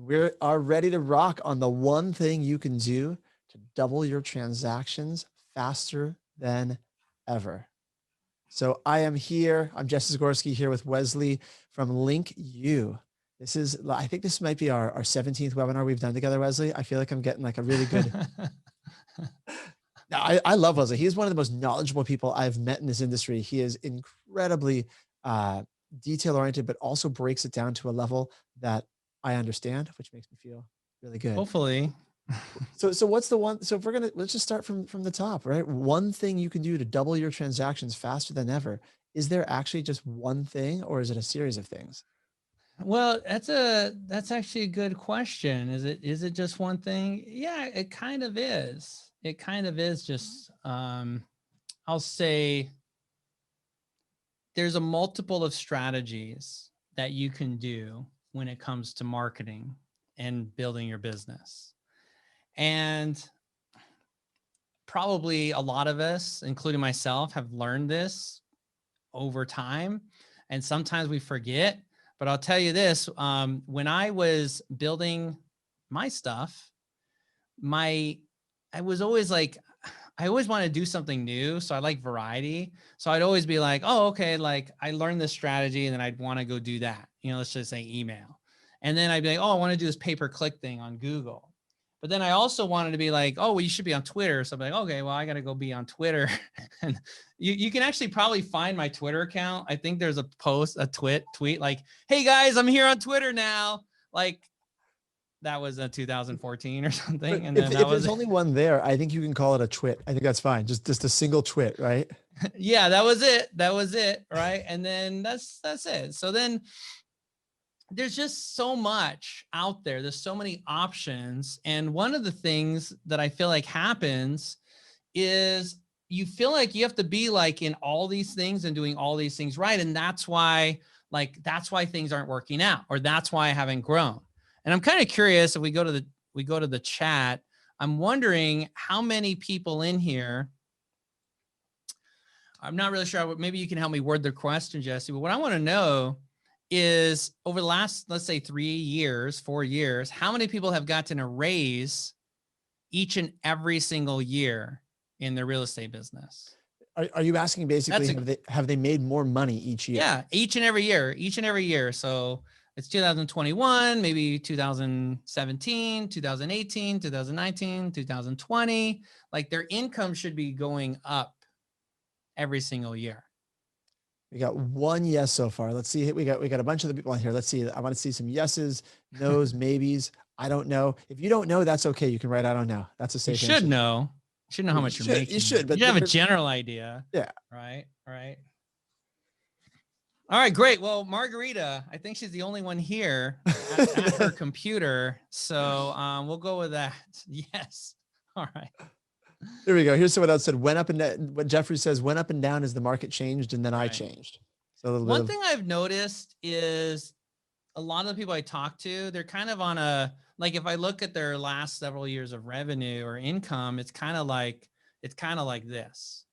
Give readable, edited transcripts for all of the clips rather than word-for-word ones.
We are ready to rock on the one thing you can do to double your transactions faster than ever. So I am here. I'm Jesse Zagorski here with Wesley from LinkU. I think this might be our 17th webinar we've done together, Wesley. I feel like I'm getting like a really good. Now, I love Wesley. He's one of the most knowledgeable people I've met in this industry. He is incredibly detail oriented, but also breaks it down to a level that I understand, which makes me feel really good. Hopefully. So what's the one? So if let's just start from the top, right? One thing you can do to double your transactions faster than ever. Is there actually just one thing, or is it a series of things? Well, that's actually a good question. Is it just one thing? Yeah, it kind of is. It kind of is just, I'll say there's a multiple of strategies that you can do when it comes to marketing and building your business. And probably a lot of us, including myself, have learned this over time. And sometimes we forget. But I'll tell you this, when I was building my stuff, I was always like, I always want to do something new. So I like variety. So I'd always be like, oh, okay, like I learned this strategy and then I'd want to go do that. Let's just say email. And then I'd be like, oh, I want to do this pay-per-click thing on Google. But then I also wanted to be like, oh, well, you should be on Twitter. So I'm like, okay, well, I got to go be on Twitter. And you can actually probably find my Twitter account. I think there's a post, a tweet like, hey guys, I'm here on Twitter now. Like that was a 2014 or something. But and then if there's only one there, I think you can call it a twit. I think that's fine. Just a single twit, right? Yeah, that was it. That was it. Right. And then that's it. So then there's just so much out there. There's so many options. And one of the things that I feel like happens is you feel like you have to be like in all these things and doing all these things right. And that's why things aren't working out, or that's why I haven't grown. And I'm kind of curious if we go to the chat, I'm wondering how many people in here, I'm not really sure. Maybe you can help me word the question, Jesse, but what I want to know is over the last, let's say 4 years, how many people have gotten a raise each and every single year in their real estate business? Are you asking basically, have they made more money each year? Yeah, each and every year. So it's 2021, maybe 2017, 2018, 2019, 2020. Like their income should be going up every single year. We got one yes so far. Let's see. We got a bunch of the people on here. Let's see. I want to see some yeses, nos, maybes. I don't know. If you don't know, that's okay. You can write I don't know. That's a safe answer. You should know. You should know how much you're making. You should, but you have a general idea. Yeah. Right. All right, great. Well, Margarita, I think she's the only one here at her computer. So we'll go with that. Yes. All right. Here we go. Here's someone else said, went up and down. What Jeffrey says, went up and down as the market changed, and then I changed. So one thing I've noticed is a lot of the people I talk to, they're kind of on like if I look at their last several years of revenue or income, it's kind of like this.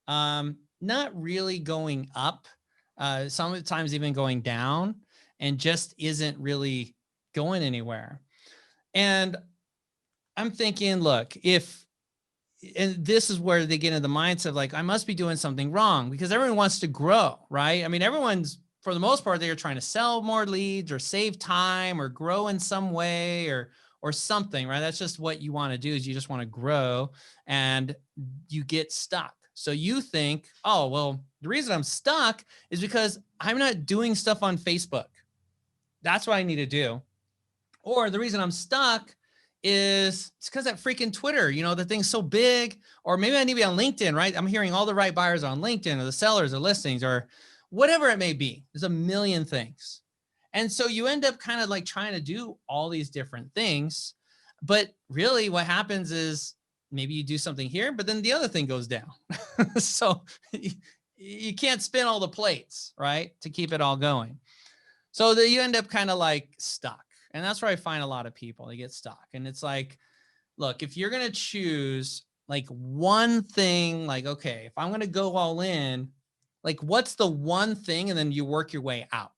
Not really going up, sometimes even going down, and just isn't really going anywhere. And I'm thinking, look, and this is where they get into the mindset of like, I must be doing something wrong, because everyone wants to grow, right? I mean, everyone's, for the most part, they're trying to sell more leads or save time or grow in some way or something, right? That's just what you want to do, is you just want to grow, and you get stuck. So you think, oh, well, the reason I'm stuck is because I'm not doing stuff on Facebook. That's what I need to do. Or the reason I'm stuck is it's because that freaking Twitter, the thing's so big. Or maybe I need to be on LinkedIn, right? I'm hearing all the right buyers on LinkedIn, or the sellers or listings, or whatever it may be. There's a million things. And so you end up kind of like trying to do all these different things. But really what happens is maybe you do something here, but then the other thing goes down. So you can't spin all the plates, right, to keep it all going. So that you end up kind of like stuck. And that's where I find a lot of people, they get stuck. And it's like, look, if you're going to choose like one thing, like, okay, if I'm going to go all in, like what's the one thing? And then you work your way out.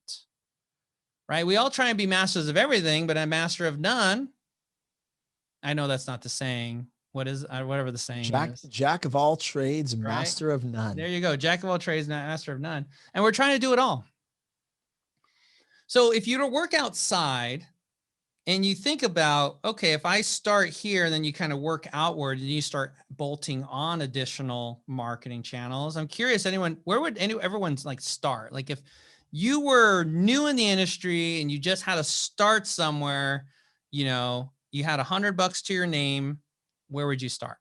right? We all try and be masters of everything, but a master of none. I know that's not the saying. What is, whatever the saying is. Jack of all trades, right? master of none. There you go. Jack of all trades, master of none. And we're trying to do it all. So if you were to work outside and you think about, okay, if I start here and then you kind of work outward and you start bolting on additional marketing channels, I'm curious, where would everyone's like start? Like if you were new in the industry and you just had to start somewhere, you know, you had $100 to your name, where would you start?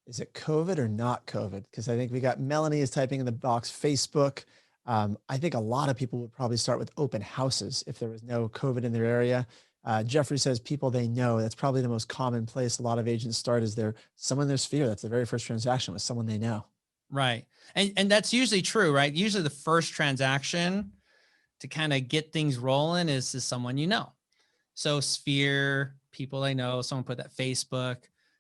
Is it COVID or not COVID? Because I think we got Melanie is typing in the box, Facebook. I think a lot of people would probably start with open houses if there was no COVID in their area. Jeffrey says people they know. That's probably the most common place a lot of agents start, is there someone in their sphere. That's the very first transaction with someone they know. Right. And that's usually true, right? Usually the first transaction to kind of get things rolling is someone you know. So sphere, people I know, someone put that Facebook,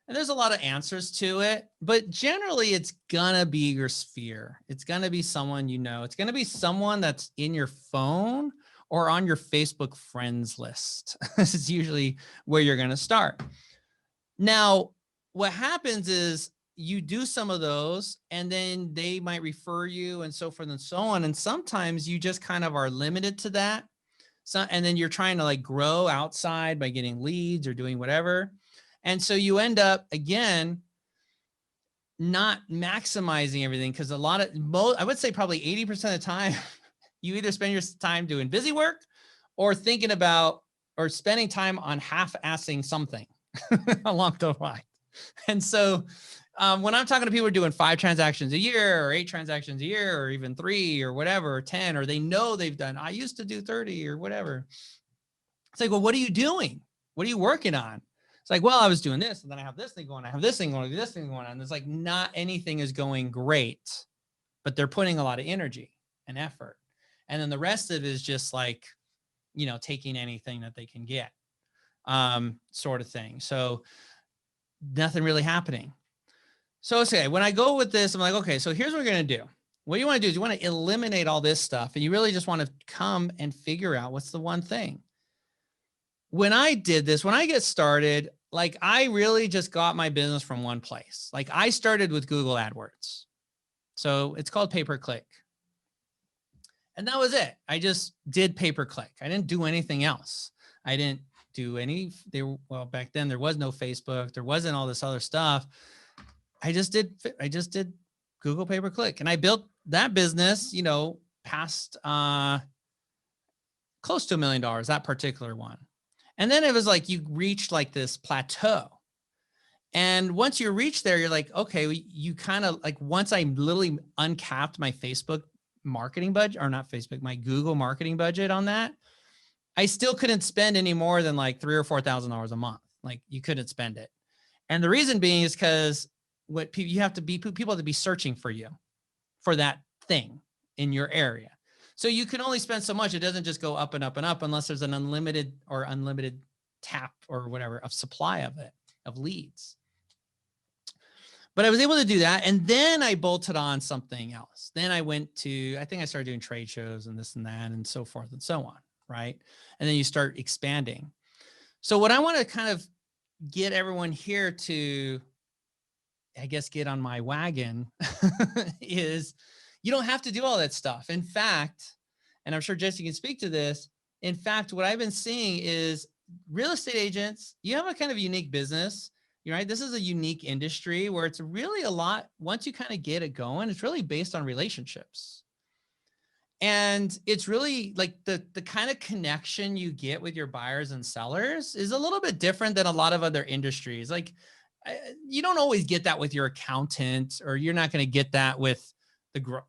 and there's a lot of answers to it, but generally it's gonna be your sphere. It's gonna be someone you know. It's gonna be someone that's in your phone or on your Facebook friends list. This is usually where you're gonna start. Now, what happens is you do some of those and then they might refer you and so forth and so on. And sometimes you just kind of are limited to that. So, and then you're trying to like grow outside by getting leads or doing whatever. And so you end up, again, not maximizing everything, because I would say probably 80% of the time, you either spend your time doing busy work or thinking about or spending time on half-assing something along the line. And so when I'm talking to people who are doing 5 transactions a year or 8 transactions a year or even 3 or whatever, or 10, or they know they've done, I used to do 30 or whatever. It's like, well, what are you doing? What are you working on? It's like, well, I was doing this and then I have this thing going, I have this thing going, this thing going on. It's like not anything is going great, but they're putting a lot of energy and effort. And then the rest of it is just like, you know, taking anything that they can get, sort of thing. So nothing really happening. So okay, when I go with this, I'm like, okay, so here's what we're going to do. What you want to do is you want to eliminate all this stuff, and you really just want to come and figure out what's the one thing. When I did this, when I get started, like I really just got my business from one place. Like I started with Google AdWords. So it's called pay-per-click. And that was it. I just did pay-per-click. I didn't do anything else. I didn't do well, back then there was no Facebook. There wasn't all this other stuff. I just did Google pay-per-click, and I built that business, you know, past close to $1 million, that particular one. And then it was like, you reach like this plateau. And once you reach there, you're like, okay, you kind of like, once I literally uncapped my Facebook marketing budget, or not Facebook, my Google marketing budget on that, I still couldn't spend any more than like $3,000 or $4,000 a month. Like you couldn't spend it. And the reason being is because people have to be searching for you for that thing in your area. So you can only spend so much. It doesn't just go up and up and up unless there's an unlimited tap or whatever of supply of leads. But I was able to do that. And then I bolted on something else. Then I think I started doing trade shows and this and that and so forth and so on. Right. And then you start expanding. So what I want to kind of get everyone here to, I guess, get on my wagon is you don't have to do all that stuff. In fact, and I'm sure Jesse can speak to this. In fact, what I've been seeing is real estate agents, you have a kind of unique business, right? This is a unique industry where it's really a lot, once you kind of get it going, it's really based on relationships. And it's really like the kind of connection you get with your buyers and sellers is a little bit different than a lot of other industries. Like you don't always get that with your accountant, or you're not going to get that with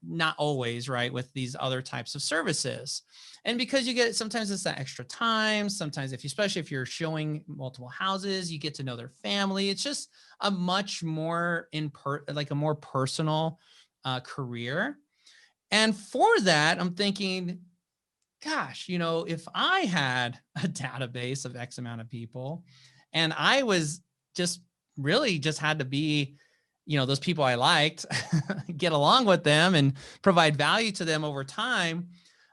not always, right, with these other types of services. And because you get, sometimes it's that extra time. Sometimes especially if you're showing multiple houses, you get to know their family. It's just a much more like a more personal career. And for that, I'm thinking, gosh, you know, if I had a database of X amount of people and I was just really just had to be, you know, those people I liked, get along with them and provide value to them over time,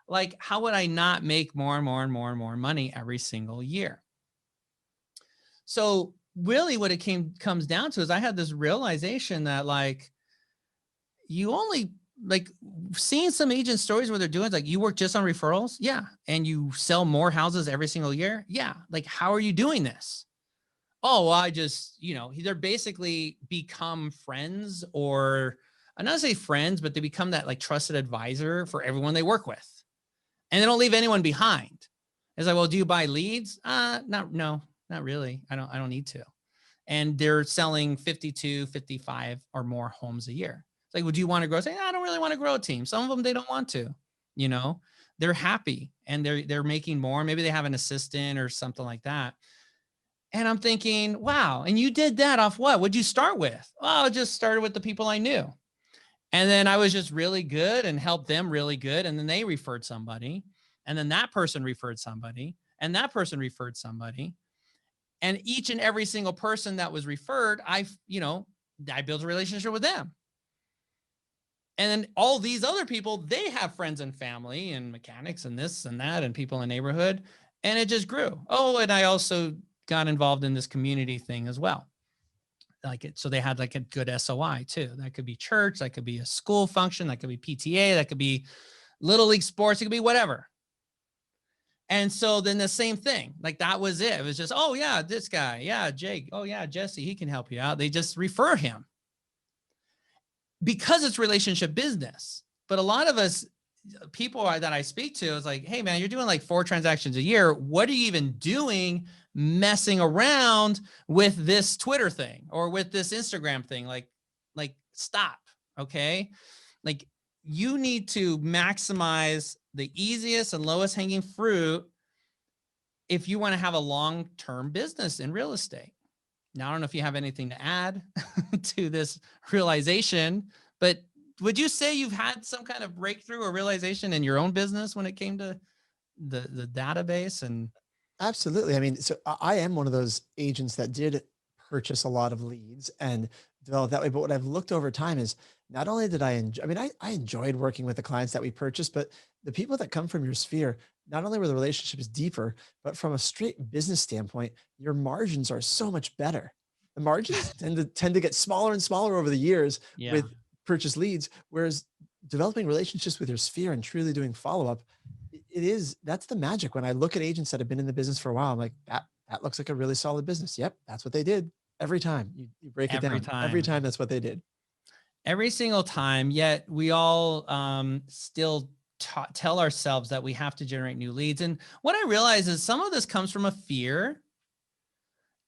like, how would I not make more and more and more and more money every single year? So really what it comes down to is I had this realization that like, you only like seeing some agent stories where they're doing like, you work just on referrals. Yeah. And you sell more houses every single year. Yeah. Like, how are you doing this? Oh, well, I just, they're basically become friends, or I'm not say friends, but they become that like trusted advisor for everyone they work with. And they don't leave anyone behind. It's like, well, do you buy leads? No, not really. I don't need to. And they're selling 52, 55 or more homes a year. It's like, well, do you want to grow? Say, I don't really want to grow a team. Some of them, they don't want to, they're happy and they're making more. Maybe they have an assistant or something like that. And I'm thinking, wow. And you did that off what? What'd you start with? Oh, I just started with the people I knew. And then I was just really good and helped them really good. And then they referred somebody. And then that person referred somebody. And that person referred somebody. And each and every single person that was referred, I built a relationship with them. And then all these other people, they have friends and family and mechanics and this and that and people in the neighborhood. And it just grew. Oh, and I also got involved in this community thing as well. So they had like a good SOI too. That could be church, that could be a school function, that could be PTA, that could be little league sports, it could be whatever. And so then the same thing, like that was it. It was just, oh yeah, this guy. Yeah, Jake. Oh yeah, Jesse, he can help you out. They just refer him because it's relationship business. But a lot of us, people that I speak to, is like, hey man, you're doing like 4 transactions a year. What are you even doing messing around with this Twitter thing or with this Instagram thing? Like stop. Okay. Like you need to maximize the easiest and lowest hanging fruit if you want to have a long-term business in real estate. Now, I don't know if you have anything to add to this realization, but would you say you've had some kind of breakthrough or realization in your own business when it came to the database? And Absolutely. I mean, so I am one of those agents that did purchase a lot of leads and develop that way. But what I've looked over time is not only did I enjoy, I mean, I enjoyed working with the clients that we purchased, but the people that come from your sphere, not only were the relationships deeper, but from a straight business standpoint, your margins are so much better. The margins tend to get smaller and smaller over the years with purchase leads, whereas developing relationships with your sphere and truly doing follow-up, that's the magic. When I look at agents that have been in the business for a while, I'm like, that looks like a really solid business. Yep. That's what they did every time. You break it down. Every time that's what they did. Every single time. Yet we all still tell ourselves that we have to generate new leads. And what I realize is some of this comes from a fear.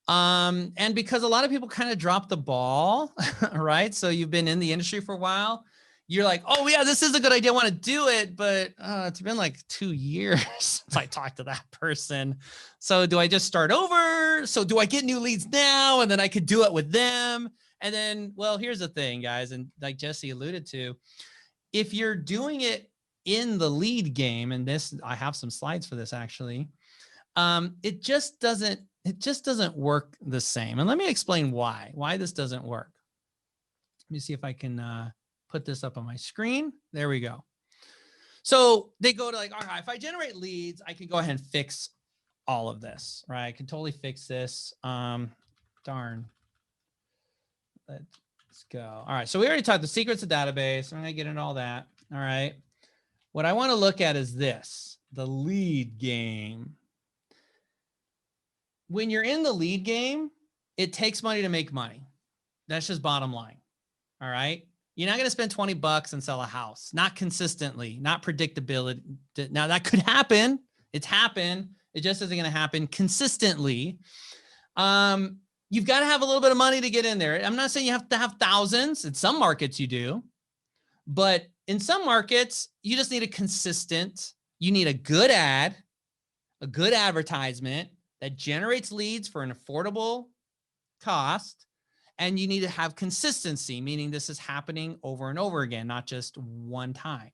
And because a lot of people kind of drop the ball, right? So you've been in the industry for a while. You're like, oh yeah, this is a good idea. I want to do it. But it's been like 2 years since I talked to that person. So do I just start over? So do I get new leads now? And then I could do it with them. And then, well, here's the thing, guys. And like Jesse alluded to, if you're doing it in the lead game, and this, I have some slides for this actually, it just doesn't work the same. And let me explain why this doesn't work. Let me see if I can put this up on my screen. There we go. So they go to like, all right, if I generate leads, I can go ahead and fix all of this, right? I can totally fix this. Darn. Let's go. All right. So we already talked the secrets of database. I'm going to get into all that. All right. What I want to look at is this, the lead game. When you're in the lead game, it takes money to make money. That's just bottom line. All right. You're not going to spend $20 and sell a house, not consistently, not predictability. Now that could happen. It's happened. It just isn't going to happen consistently. You've got to have a little bit of money to get in there. I'm not saying you have to have thousands. In some markets you do, but in some markets you just need you need a good ad, a good advertisement that generates leads for an affordable cost. And you need to have consistency, meaning this is happening over and over again, not just one time.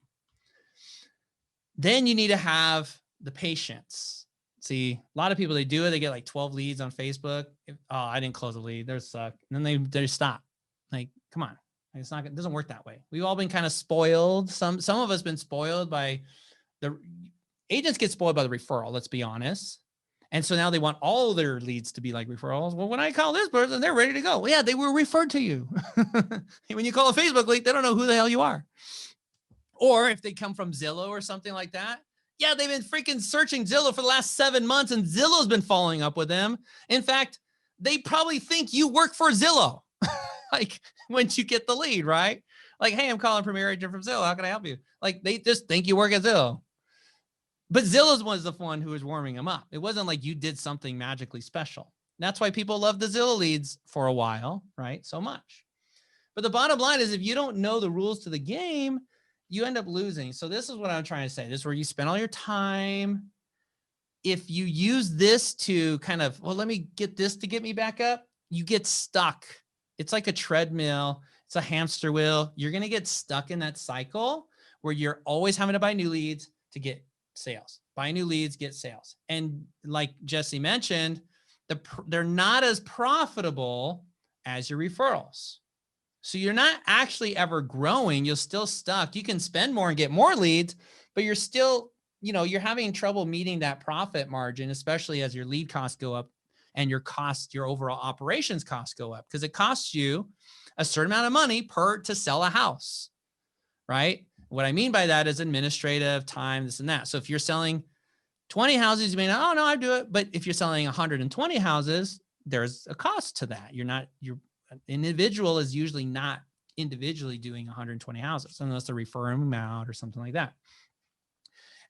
Then you need to have the patience. See, a lot of people, they do it. They get like 12 leads on Facebook. Oh, I didn't close a lead. They're suck. And then they stop. Like, come on. It doesn't work that way. We've all been kind of spoiled. Some of us been spoiled by the agents get spoiled by the referral, let's be honest. And so now they want all their leads to be like referrals. Well, when I call this person, they're ready to go. Well, yeah, they were referred to you. When you call a Facebook lead, they don't know who the hell you are. Or if they come from Zillow or something like that, yeah, they've been freaking searching Zillow for the last 7 months and Zillow's been following up with them. In fact, they probably think you work for Zillow. Like once you get the lead, right? Like, hey, I'm calling Premier Agent from Zillow. How can I help you? Like they just think you work at Zillow. But Zillow was the one who was warming them up. It wasn't like you did something magically special. That's why people love the Zillow leads for a while, right? So much. But the bottom line is if you don't know the rules to the game, you end up losing. So this is what I'm trying to say. This is where you spend all your time. If you use this to kind of, well, let me get this to get me back up, you get stuck. It's like a treadmill. It's a hamster wheel. You're going to get stuck in that cycle where you're always having to buy new leads to get sales. Buy new leads, get sales. And like Jesse mentioned, they're not as profitable as your referrals. So you're not actually ever growing. You're still stuck. You can spend more and get more leads, but you're still, you're having trouble meeting that profit margin, especially as your lead costs go up and your overall operations costs go up, because it costs you a certain amount of money to sell a house, right? What I mean by that is administrative time, this and that. So if you're selling 20 houses, you may not, oh no, I do it. But if you're selling 120 houses, there's a cost to that. Your individual is usually not individually doing 120 houses unless they're referring them out or something like that.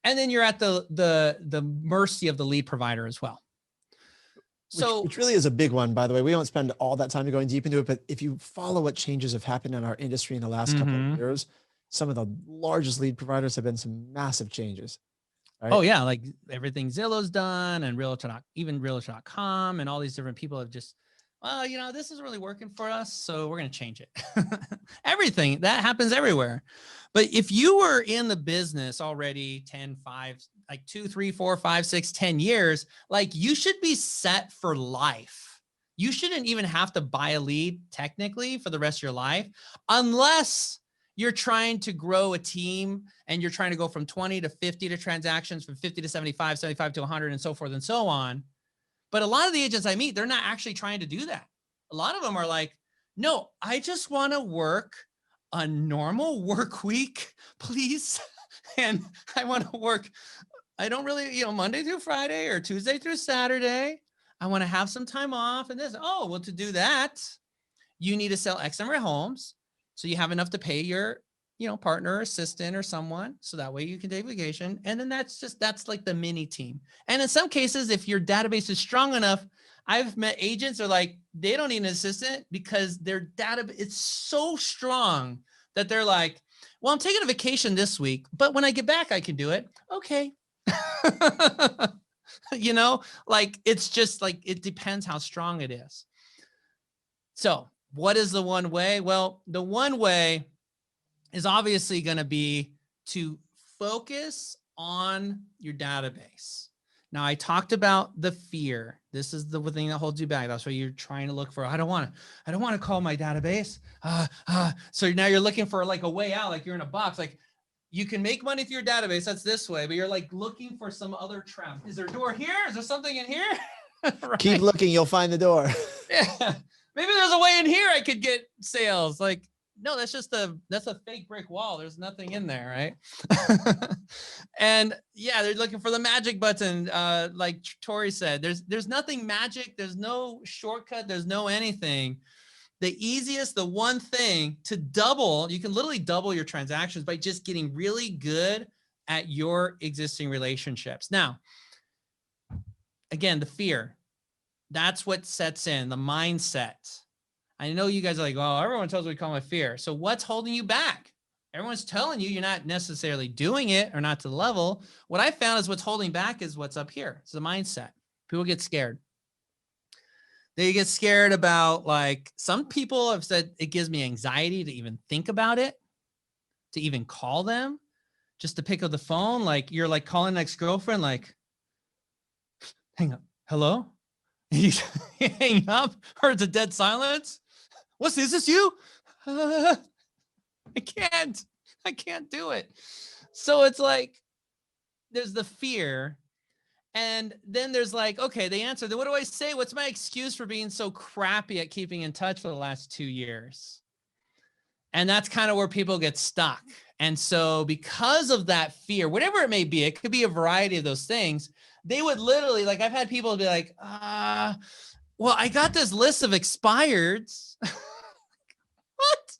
And then you're at the mercy of the lead provider as well. So, which really is a big one, by the way. We don't spend all that time going deep into it, but if you follow what changes have happened in our industry in the last couple of years, some of the largest lead providers have been some massive changes. Right? Oh yeah, like everything Zillow's done and even Realtor.com and all these different people have just, well, this is really working for us, so we're going to change it. Everything that happens everywhere. But if you were in the business already 10, 5, like 2, 3, 4, 5, 6, 10 years, like you should be set for life. You shouldn't even have to buy a lead technically for the rest of your life, unless you're trying to grow a team and you're trying to go from 20 to 50 to transactions, from 50 to 75, 75 to 100, and so forth and so on. But a lot of the agents I meet, they're not actually trying to do that. A lot of them are like, no, I just want to work a normal work week, please. And I want to work, I don't really, Monday through Friday or Tuesday through Saturday. I want to have some time off and this. Oh, well, to do that, you need to sell X number of homes. So you have enough to pay your, partner, assistant, or someone. So that way you can take vacation. And then that's like the mini team. And in some cases, if your database is strong enough, I've met agents are like, they don't need an assistant because their data, it's so strong that they're like, well, I'm taking a vacation this week, but when I get back, I can do it. Okay. Like, it's just like, it depends how strong it is. So what is the one way? Well, the one way is obviously going to be to focus on your database. Now, I talked about the fear. This is the thing that holds you back. That's why you're trying to look for, I don't want to call my database. So now you're looking for like a way out, like you're in a box. Like you can make money through your database. That's this way, but you're like looking for some other trap. Is there a door here? Is there something in here? Right? Keep looking, you'll find the door. Yeah. Maybe there's a way in here I could get sales. Like, no, that's a fake brick wall. There's nothing in there, right? And yeah, they're looking for the magic button. Like Tori said, there's nothing magic. There's no shortcut. There's no anything. The one thing to you can literally double your transactions by just getting really good at your existing relationships. Now, again, the fear. That's what sets in, the mindset. I know you guys are like, oh, everyone tells me to call my fear. So what's holding you back? Everyone's telling you you're not necessarily doing it or not to the level. What I found is what's holding back is what's up here. It's the mindset. People get scared. They get scared about, like, some people have said it gives me anxiety to even think about it, to even call them, just to pick up the phone. Like you're like calling an ex-girlfriend, like, hang up, hello? You hang up, or it's a dead silence. What's this? Is this you? I can't do it. So it's like, there's the fear. And then there's like, okay, they answer. Then what do I say? What's my excuse for being so crappy at keeping in touch for the last 2 years? And that's kind of where people get stuck. And so because of that fear, whatever it may be, it could be a variety of those things. They would literally, like, I've had people be like, well, I got this list of expireds. What?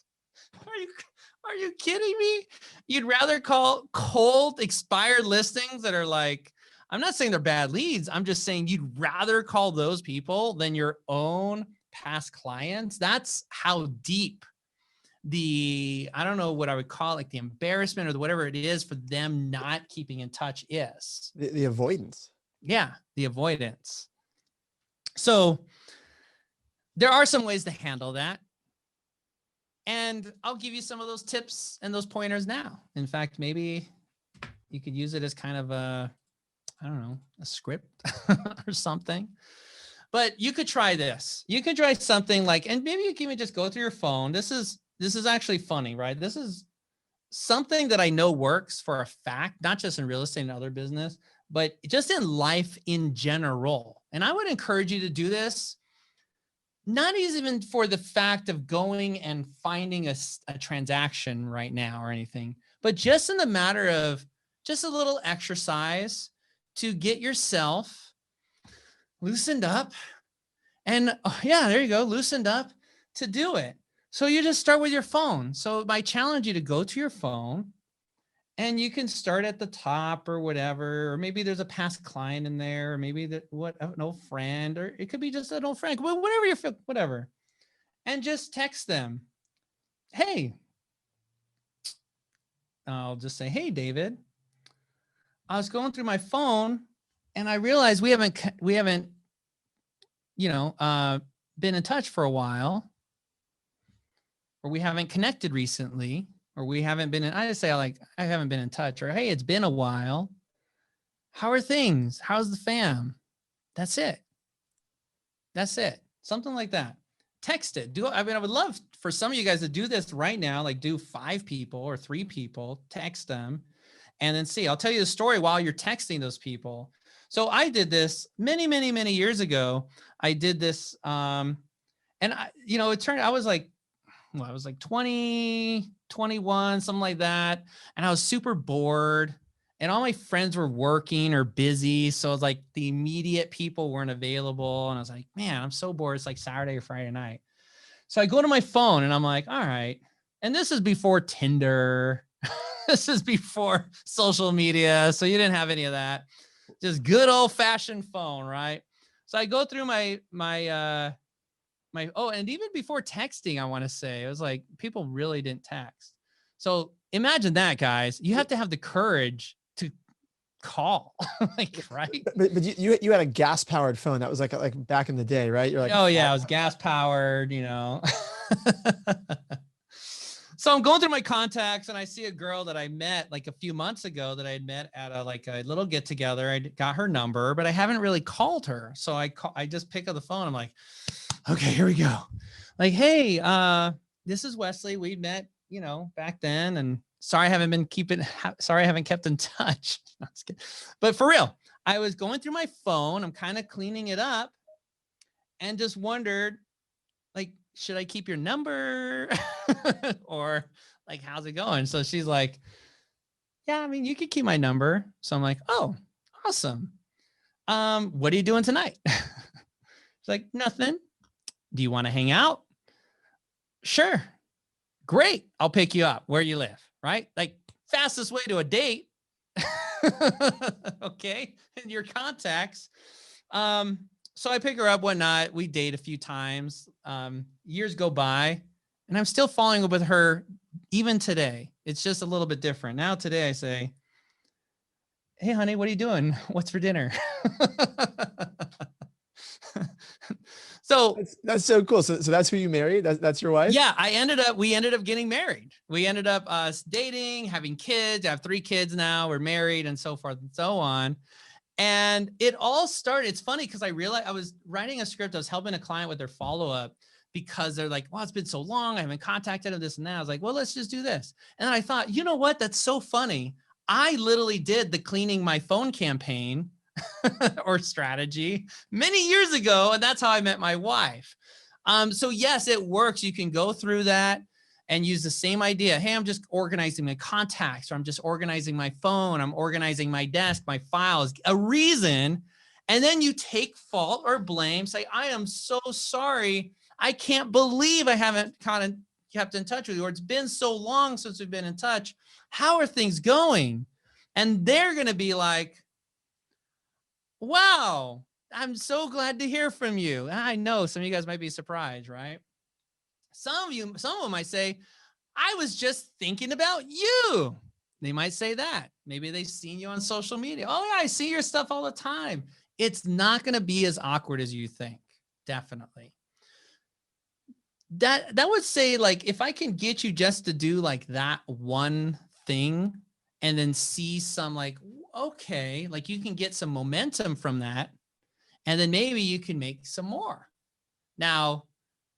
Are you kidding me? You'd rather call cold expired listings that are like, I'm not saying they're bad leads. I'm just saying you'd rather call those people than your own past clients. That's how deep I don't know what I would call it, like the embarrassment or whatever it is for them not keeping in touch is. The avoidance. Yeah, the avoidance. So there are some ways to handle that. And I'll give you some of those tips and those pointers now. In fact, maybe you could use it as kind of a script or something. But you could try this. You could try something like, and maybe you can even just go through your phone. This is actually funny, right? This is something that I know works for a fact, not just in real estate and other business, but just in life in general. And I would encourage you to do this, not even for the fact of going and finding a transaction right now or anything, but just in the matter of just a little exercise to get yourself loosened up. And yeah, there you go, loosened up to do it. So you just start with your phone. So I challenge you to go to your phone, and you can start at the top or whatever, or maybe there's a past client in there, or maybe an old friend, or it could be just an old friend, whatever you feel, whatever. And just text them. Hey, I'll just say, hey, David, I was going through my phone and I realized we haven't, been in touch for a while, or we haven't connected recently, or we haven't been in, I just say I haven't been in touch, or, hey, it's been a while. How are things? How's the fam? That's it. Something like that. Text it. I would love for some of you guys to do this right now, like do 5 people or 3 people, text them, and then see. I'll tell you the story while you're texting those people. So I did this many, many, many years ago. I did this, and it turned, I was like 20, 21, something like that. And I was super bored, and all my friends were working or busy. So it's like the immediate people weren't available. And I was like, man, I'm so bored. It's like Saturday or Friday night. So I go to my phone and I'm like, all right. And this is before Tinder. This is before social media. So you didn't have any of that. Just good old fashioned phone, right? So I go through and even before texting, I want to say, it was like people really didn't text. So imagine that, guys. You have to have the courage to call, right? But you had a gas powered phone. That was like back in the day, right? You're like, oh yeah, it was gas powered, So I'm going through my contacts and I see a girl that I met like a few months ago that I had met at a little get together. I got her number, but I haven't really called her. So I just pick up the phone. I'm like, okay, here we go. Like, hey, this is Wesley. We met, back then, and sorry I haven't kept in touch. But for real, I was going through my phone. I'm kind of cleaning it up and just wondered, like, should I keep your number or like, how's it going? So she's like, yeah, I mean, you could keep my number. So I'm like, oh, awesome. What are you doing tonight? She's like, nothing. Do you want to hang out? Sure. Great. I'll pick you up where you live, right? Like, fastest way to a date. Okay. And your contacts. So I pick her up, whatnot. We date a few times. Years go by, and I'm still falling with her even today. It's just a little bit different. Now today I say, hey, honey, what are you doing? What's for dinner? So that's so cool. So that's who you married? That's your wife? Yeah, we ended up getting married. We ended up dating, having kids. I have 3 kids now. We're married and so forth and so on. And it all started, it's funny because I realized I was writing a script. I was helping a client with their follow-up because they're like, wow, it's been so long. I haven't contacted them, this and that. I was like, well, let's just do this. And then I thought, you know what? That's so funny. I literally did the cleaning my phone campaign or strategy many years ago. And that's how I met my wife. So yes, it works. You can go through that and use the same idea. Hey, I'm just organizing my contacts, or I'm just organizing my phone. I'm organizing my desk, my files, a reason. And then you take fault or blame, say, I am so sorry. I can't believe I haven't kind of kept in touch with you, or it's been so long since we've been in touch. How are things going? And they're going to be like, wow, I'm so glad to hear from you. I know some of you guys might be surprised, right? Some of them might say, I was just thinking about you. They might say that. Maybe they've seen you on social media. Oh yeah, I see your stuff all the time. It's not going to be as awkward as you think. Definitely. That would say, like, if I can get you just to do like that one thing and then see some, like, okay, like you can get some momentum from that, and then maybe you can make some more. Now,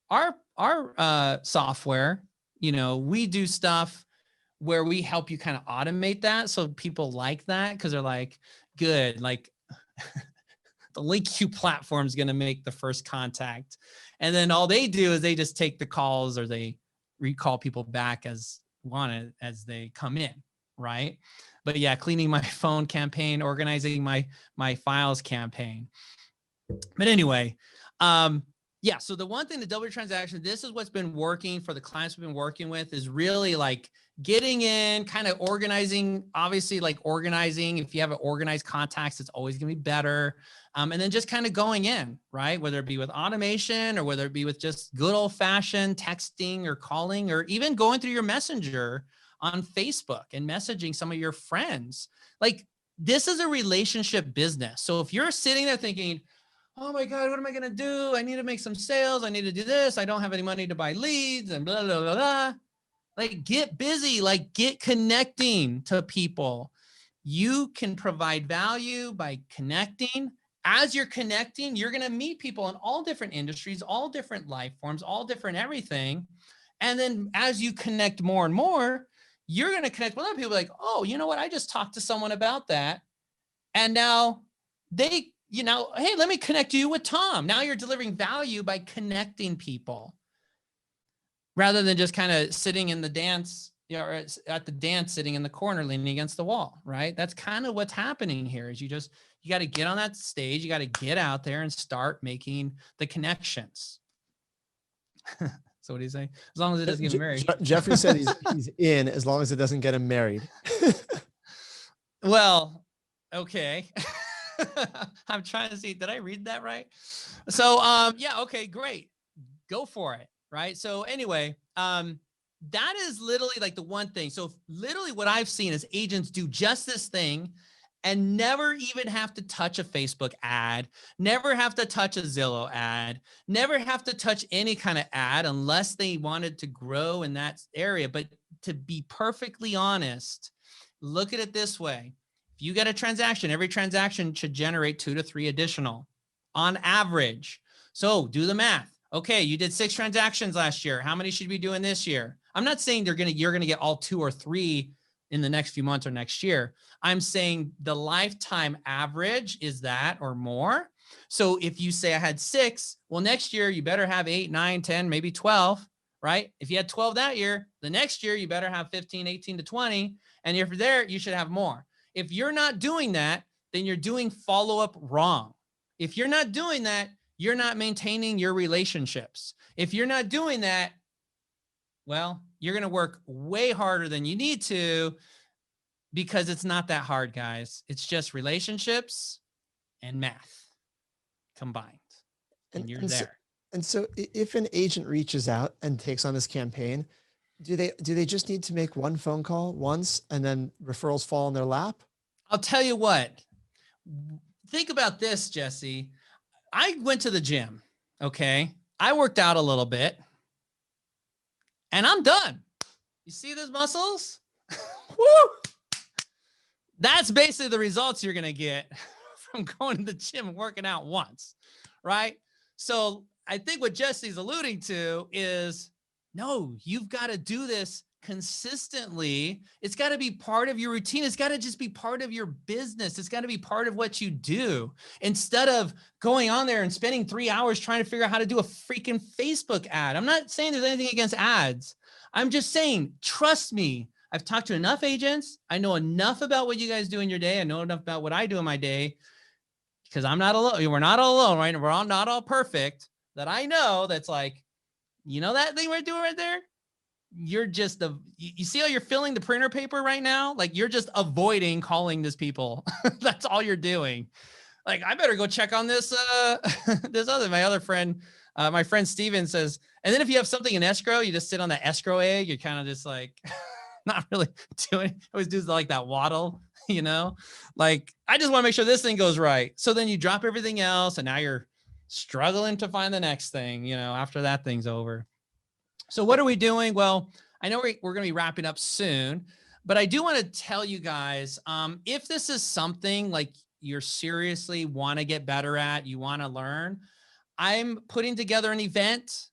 our software, we do stuff where we help you kind of automate that. So people like that because they're like, good, like the LinkU platform is going to make the first contact. And then all they do is they just take the calls, or they recall people back as wanted as they come in. Right. But yeah, cleaning my phone campaign, organizing my files campaign. But anyway, yeah, so the one thing, the double transaction, this is what's been working for the clients we've been working with, is really like getting in, kind of organizing, obviously like organizing. If you have an organized contacts, it's always going to be better. And then just kind of going in, right? Whether it be with automation, or whether it be with just good old fashioned texting or calling, or even going through your messenger on Facebook and messaging some of your friends. Like, this is a relationship business. So if you're sitting there thinking, oh my God, what am I going to do? I need to make some sales. I need to do this. I don't have any money to buy leads and blah, blah, blah, blah. Like, get busy, like get connecting to people. You can provide value by connecting. As you're connecting, you're going to meet people in all different industries, all different life forms, all different everything. And then as you connect more and more, you're going to connect with other people like, oh, you know what? I just talked to someone about that. And now they, hey, let me connect you with Tom. Now you're delivering value by connecting people rather than just kind of sitting in the dance, or at the dance, sitting in the corner, leaning against the wall, right? That's kind of what's happening here. Is you got to get on that stage. You got to get out there and start making the connections. So what do you say? As long as it doesn't get married. Jeffrey said he's in, as long as it doesn't get him married. Well, okay. I'm trying to see, did I read that right? So, yeah, okay, great. Go for it. Right. So anyway, that is literally like the one thing. So literally what I've seen is agents do just this thing and never even have to touch a Facebook ad, never have to touch a Zillow ad, never have to touch any kind of ad unless they wanted to grow in that area. But to be perfectly honest, look at it this way. If you get a transaction, every transaction should generate 2 to 3 additional on average. So do the math. Okay, you did 6 transactions last year. How many should you be doing this year? I'm not saying you're going to get all 2 or 3 in the next few months or next year. I'm saying the lifetime average is that or more. So if you say I had 6, well, next year you better have 8, 9, 10, maybe 12, right? If you had 12 that year, the next year you better have 15, 18 to 20. And if you're there, you should have more. If you're not doing that, then you're doing follow-up wrong. If you're not doing that, you're not maintaining your relationships. If you're not doing that, well, you're going to work way harder than you need to, because it's not that hard, guys. It's just relationships and math combined, and you're there. So if an agent reaches out and takes on this campaign, do they just need to make one phone call once and then referrals fall in their lap? I'll tell you what, think about this, Jesse. I went to the gym. Okay. I worked out a little bit and I'm done. You see those muscles? Woo! That's basically the results you're going to get from going to the gym and working out once. Right. So I think what Jesse's alluding to is, no, you've got to do this consistently. It's got to be part of your routine. It's got to just be part of your business. It's got to be part of what you do, instead of going on there and spending 3 hours trying to figure out how to do a freaking Facebook ad. I'm not saying there's anything against ads. I'm just saying, trust me. I've talked to enough agents. I know enough about what you guys do in your day. I know enough about what I do in my day, because I'm not alone. We're not all alone, right? We're all not all perfect. That I know that's like, you know, that thing we're doing right there? You're just you see how you're filling the printer paper right now? Like, you're just avoiding calling these people. That's all you're doing. Like, I better go check on this, my other friend, my friend Steven says, and then if you have something in escrow, you just sit on the escrow egg. You're kind of just like, not really doing, always do like that waddle, you know, like, I just want to make sure this thing goes right. So then you drop everything else, and now you're struggling to find the next thing, you know, after that thing's over. So what are we doing? Well, I know we're going to be wrapping up soon, but I do want to tell you guys, if this is something like you're seriously want to get better at, you want to learn, I'm putting together an event.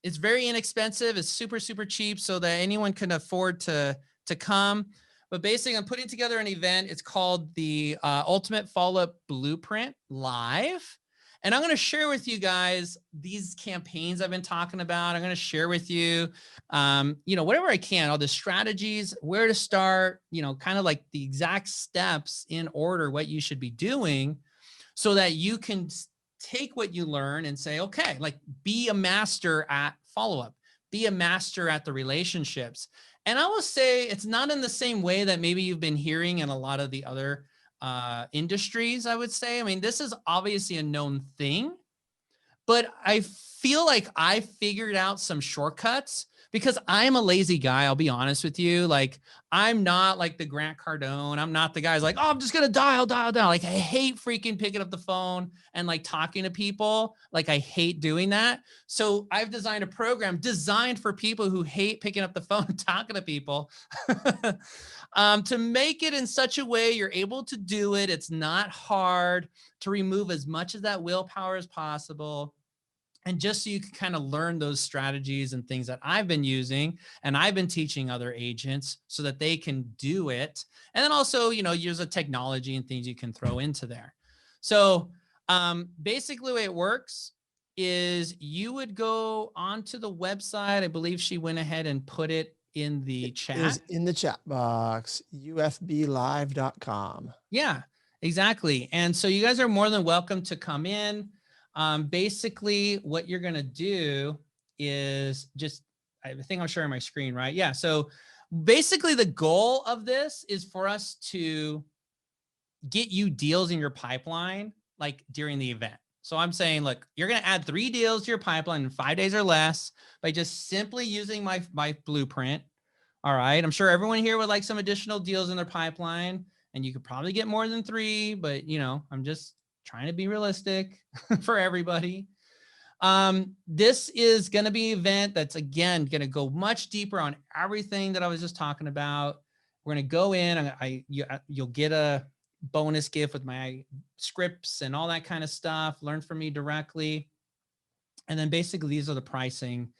It's very inexpensive. It's super, super cheap, so that anyone can afford to come. But basically, I'm putting together an event. It's called the Ultimate Follow-Up Blueprint Live. And I'm going to share with you guys these campaigns I've been talking about. I'm going to share with you, you know, whatever I can, all the strategies, where to start, you know, kind of like the exact steps in order, what you should be doing, so that you can take what you learn and say, okay, like, be a master at follow-up, be a master at the relationships. And I will say, it's not in the same way that maybe you've been hearing in a lot of the other industries, I would say. I mean, this is obviously a known thing, but I feel like I figured out some shortcuts, because I'm a lazy guy. I'll be honest with you. Like, I'm not like the Grant Cardone. I'm not the guy who's like, oh, I'm just going to dial. Like, I hate freaking picking up the phone and like talking to people. Like, I hate doing that. So I've designed a program designed for people who hate picking up the phone and talking to people, to make it in such a way you're able to do it. It's not hard, to remove as much of that willpower as possible. And just so you can kind of learn those strategies and things that I've been using and I've been teaching other agents so that they can do it. And then also, you know, use a technology and things you can throw into there. So basically the way it works is you would go onto the website. I believe she went ahead and put it in the chat. It is in the chat box, ufblive.com. Yeah, exactly. And so you guys are more than welcome to come in. Basically, what you're going to do is just, I think I'm sharing my screen, right? Yeah. So basically, the goal of this is for us to get you deals in your pipeline, like during the event. So I'm saying, look, you're going to add 3 deals to your pipeline in 5 days or less by just simply using my blueprint. All right. I'm sure everyone here would like some additional deals in their pipeline, and you could probably get more than 3, but you know, I'm just trying to be realistic for everybody. This is going to be an event that's, again, going to go much deeper on everything that I was just talking about. We're going to go in, you'll get a bonus gift with my scripts and all that kind of stuff, learn from me directly. And then basically these are the pricing.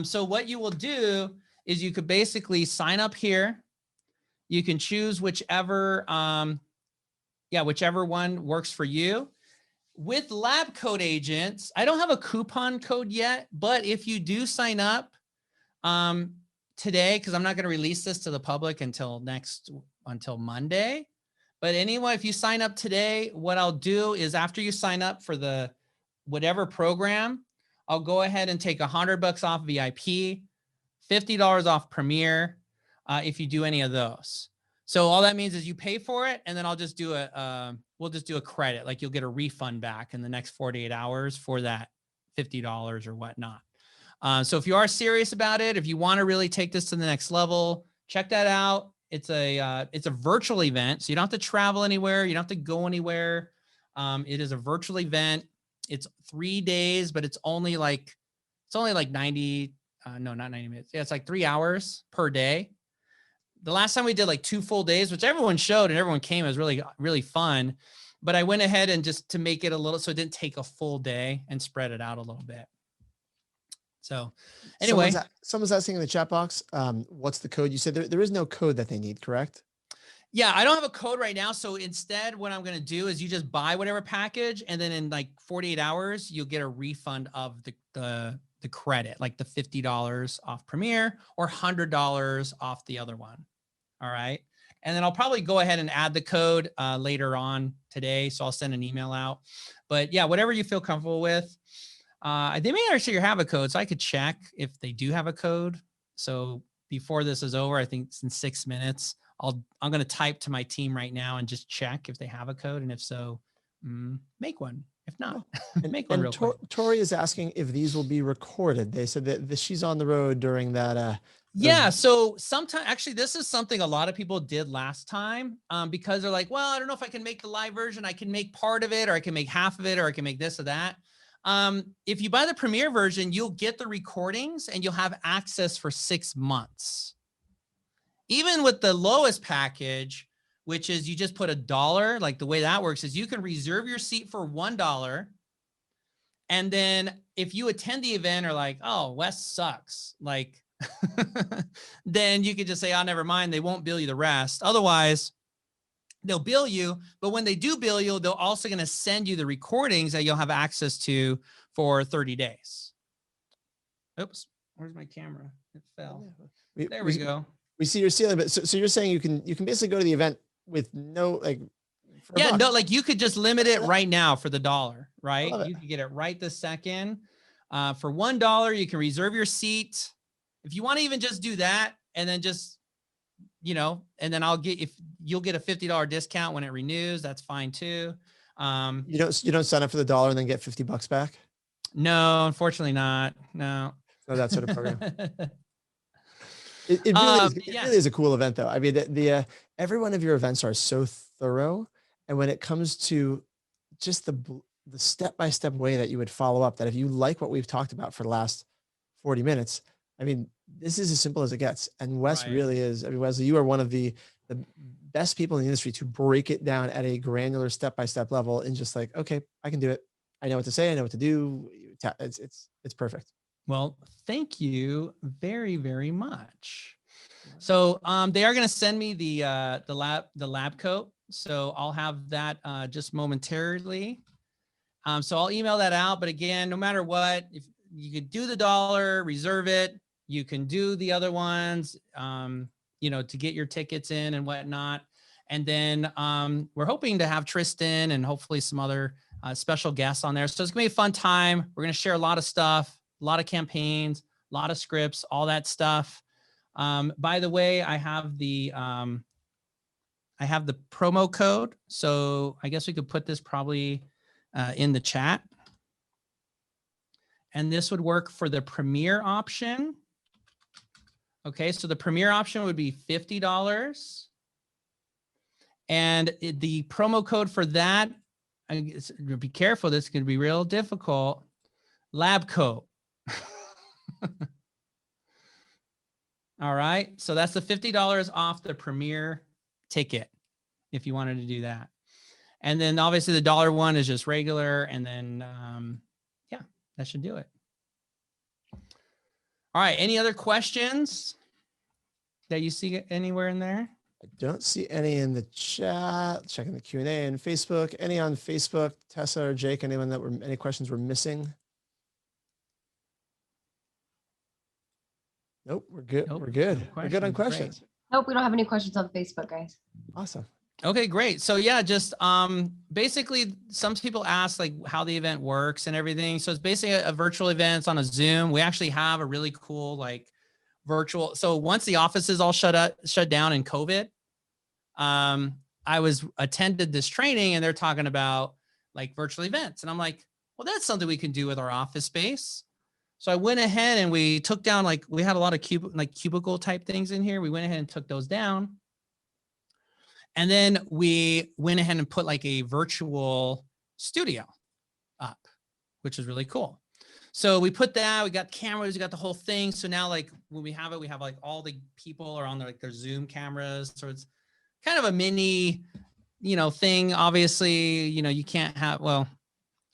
So what you will do is you could basically sign up here. You can choose whichever, whichever one works for you. With LabCoatAgents, I don't have a coupon code yet, but if you do sign up today, because I'm not going to release this to the public until Monday. But anyway, if you sign up today, what I'll do is after you sign up for the whatever program, I'll go ahead and take $100 off VIP, $50 off Premier, if you do any of those. So all that means is you pay for it, and then I'll just do we'll just do a credit. Like, you'll get a refund back in the next 48 hours for that $50 or whatnot. So if you are serious about it, if you want to really take this to the next level, check that out. It's a virtual event, so you don't have to travel anywhere. You don't have to go anywhere. It is a virtual event. It's 3 days, but it's only like 90. No, not 90 minutes. Yeah, it's like 3 hours per day. The last time we did like 2 full days, which everyone showed and everyone came, it was really, really fun. But I went ahead and just to make it a little, so it didn't take a full day, and spread it out a little bit. So anyway, someone's asking in the chat box, what's the code? You said there is no code that they need, correct? yeah, I don't have a code right now. So instead, what I'm going to do is you just buy whatever package, and then in like 48 hours, you'll get a refund of the credit, like the $50 off Premiere or $100 off the other one. All right. And then I'll probably go ahead and add the code later on today. So I'll send an email out. But yeah, whatever you feel comfortable with. They may actually have a code, so I could check if they do have a code. So before this is over, I think it's in 6 minutes, I'm going to type to my team right now and just check if they have a code. And if so, make one. If not, make one real quick. Tori is asking if these will be recorded. They said that she's on the road during that. Yeah. So sometimes, actually, this is something a lot of people did last time because they're like, well, I don't know if I can make the live version. I can make part of it, or I can make half of it, or I can make this or that. If you buy the Premiere version, you'll get the recordings and you'll have access for 6 months. Even with the lowest package, which is you just put $1, like the way that works is you can reserve your seat for $1. And then if you attend the event or like, oh, Wes sucks, like, then you could just say, oh, never mind. They won't bill you the rest. Otherwise, they'll bill you. But when they do bill you, they're also going to send you the recordings that you'll have access to for 30 days. Oops. Where's my camera? It fell. There we go. We see your ceiling, but so you're saying you can basically go to the event with no like. Yeah, no, like you could just limit it right now for the $1, right? You can get it right this second. For $1, you can reserve your seat. If you want to even just do that, and then just, you know, and then you'll get a $50 discount when it renews, that's fine too. You don't sign up for the $1 and then get $50 back? No, unfortunately not. No. No, that sort of program. It really is a cool event, though. I mean, every one of your events are so thorough, and when it comes to just the step-by-step way that you would follow up, that if you like what we've talked about for the last 40 minutes, I mean, this is as simple as it gets. And Wes really is. I mean, Wesley, you are one of the best people in the industry to break it down at a granular step-by-step level, and just like, okay, I can do it. I know what to say. I know what to do. It's perfect. Well, thank you very, very much. So they are going to send me the lab coat. So I'll have that just momentarily. So I'll email that out. But again, no matter what, if you could do the $1, reserve it, you can do the other ones, you know, to get your tickets in and whatnot. And then we're hoping to have Tristan and hopefully some other special guests on there. So it's going to be a fun time. We're going to share a lot of stuff, a lot of campaigns, a lot of scripts, all that stuff. By the way, I have the promo code. So I guess we could put this probably in the chat. And this would work for the Premiere option. Okay, so the Premiere option would be $50. And the promo code for that, be careful, this is going to be real difficult. LabCoat. All right, so that's the $50 off the Premiere ticket if you wanted to do that. And then obviously the $1 one is just regular, and then yeah, that should do it. All right, any other questions that you see anywhere in there? I don't see any in the chat. Checking the Q&A and Facebook. Any on Facebook, Tessa or Jake? Anyone that any questions we're missing? Nope, we're good. Nope, we're good. No, we're good on questions. Great. Nope, we don't have any questions on Facebook, guys. Awesome. Okay, great. So yeah, just basically some people ask like how the event works and everything. So it's basically a virtual event. It's on a Zoom. We actually have a really cool like virtual. So once the offices all shut down in COVID, I attended this training and they're talking about like virtual events. And I'm like, well, that's something we can do with our office space. So I went ahead and we took down, like we had a lot of cubicle type things in here. We went ahead and took those down. And then we went ahead and put like a virtual studio up, which is really cool. So we put that, we got cameras, we got the whole thing. So now like when we have it, we have like all the people are on their, like their Zoom cameras. So it's kind of a mini, you know, thing. Obviously, you know, you can't have, well,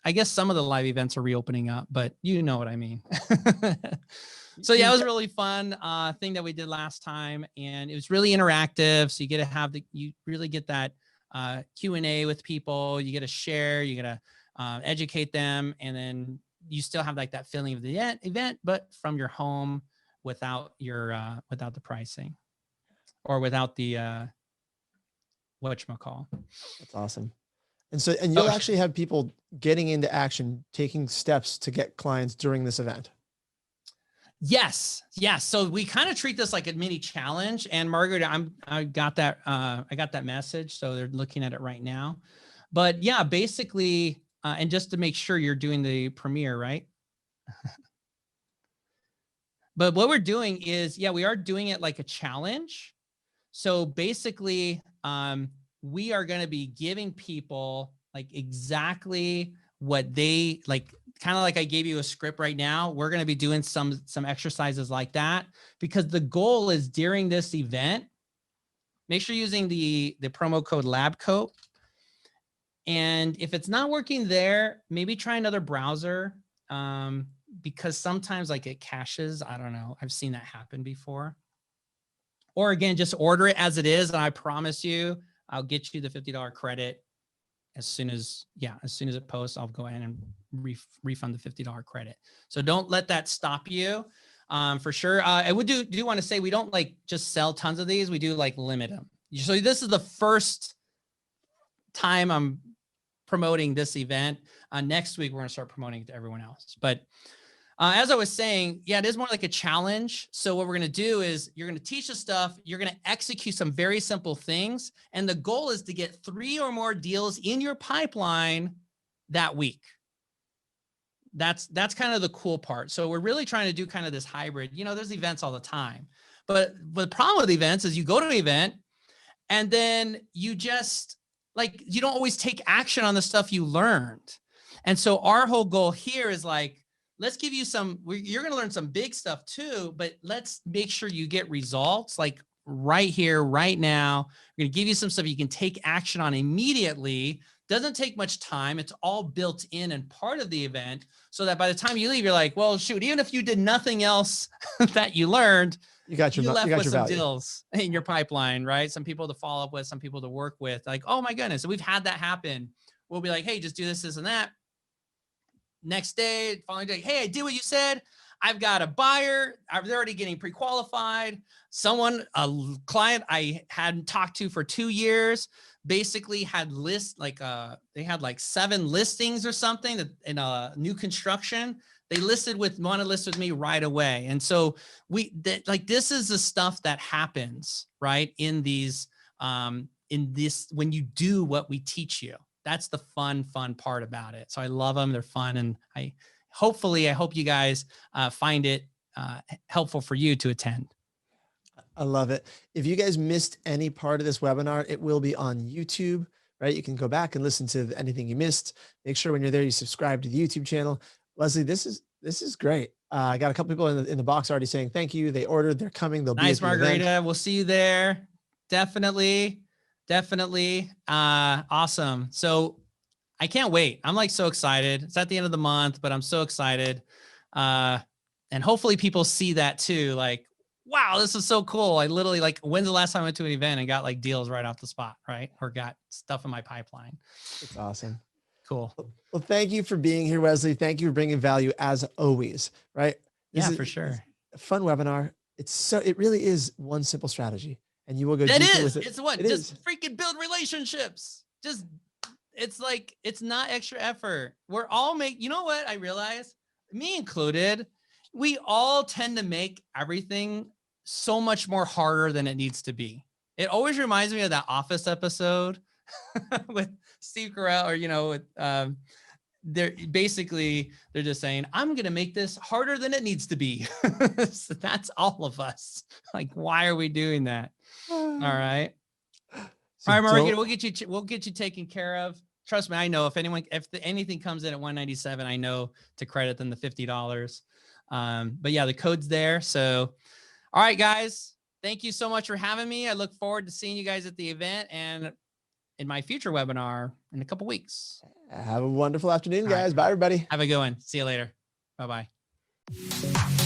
I guess some of the live events are reopening up, but you know what I mean. So yeah, it was really fun thing that we did last time, and it was really interactive. So you get to have you really get that Q&A with people. You get to share, you get to educate them, and then you still have like that feeling of the event, but from your home without without the pricing or without the whatchamacall. That's awesome. And you'll actually have people getting into action, taking steps to get clients during this event. Yes. So we kind of treat this like a mini challenge. And Margaret, I got that message. So they're looking at it right now. But yeah, basically, and just to make sure you're doing the premiere, right? But what we're doing is, yeah, we are doing it like a challenge. So basically, we are going to be giving people like exactly what they like, kind of like I gave you a script right now. We're going to be doing some exercises like that, because the goal is during this event, make sure you're using the promo code LabCoat. And if it's not working there, maybe try another browser, because sometimes like it caches. I don't know. I've seen that happen before. Or again, just order it as it is. And I promise you, I'll get you the $50 credit as soon as it posts. I'll go ahead and refund the $50 credit. So don't let that stop you, for sure. I would do want to say, we don't like just sell tons of these. We do like limit them. So this is the first time I'm promoting this event. Next week, we're going to start promoting it to everyone else. But as I was saying, yeah, it is more like a challenge. So what we're going to do is you're going to teach us stuff. You're going to execute some very simple things. And the goal is to get 3 or more deals in your pipeline that week. That's kind of the cool part. So we're really trying to do kind of this hybrid. You know, there's events all the time. But the problem with events is you go to an event and then you just like, you don't always take action on the stuff you learned. And so our whole goal here is like, let's give you you're going to learn some big stuff too, but let's make sure you get results like right here, right now. We're going to give you some stuff you can take action on immediately. Doesn't take much time. It's all built in and part of the event, so that by the time you leave, you're like, well, shoot, even if you did nothing else that you learned, you left with some deals in your pipeline, right? Some people to follow up with, some people to work with, like, oh my goodness. So we've had that happen. We'll be like, hey, just do this, this, and that. Next day, following day, hey, I did what you said. I've got a buyer. They're already getting pre-qualified. A client I hadn't talked to for 2 years, basically had they had like 7 listings or something that in a new construction. They want to list with me right away. And so this is the stuff that happens, right? In when you do what we teach you. That's the fun part about it. So I love them. They're fun. And I hope you guys find it helpful for you to attend. I love it. If you guys missed any part of this webinar, it will be on YouTube, right? You can go back and listen to anything you missed. Make sure when you're there, you subscribe to the YouTube channel. Wesley, this is great. I got a couple people in the box already saying thank you. They ordered, they're coming. They'll be nice, at the Margarita. event. We'll see you there. Definitely. Awesome. So I can't wait. I'm like so excited. It's at the end of the month, but I'm so excited. And hopefully people see that too. Like, wow, this is so cool. I literally when's the last time I went to an event and got like deals right off the spot, right? Or got stuff in my pipeline. It's awesome. Cool. Well, thank you for being here, Wesley. Thank you for bringing value as always, right? For sure. A fun webinar. It really is one simple strategy. And you will go deeper with it. It's what? Just freaking build relationships. It's like, it's not extra effort. We're all you know what I realized, me included, we all tend to make everything so much more harder than it needs to be. It always reminds me of that Office episode with Steve Carell, or, with, they're just saying, I'm going to make this harder than it needs to be. So that's all of us. Like, why are we doing that? All right. So all right, Margaret, we'll get you taken care of. Trust me, I know if anything comes in at 197, I know to credit them the $50. But yeah, the code's there. So, all right, guys, thank you so much for having me. I look forward to seeing you guys at the event. And in my future webinar in a couple weeks. Have a wonderful afternoon, All right. guys. Bye, everybody. Have a good one. See you later. Bye-bye.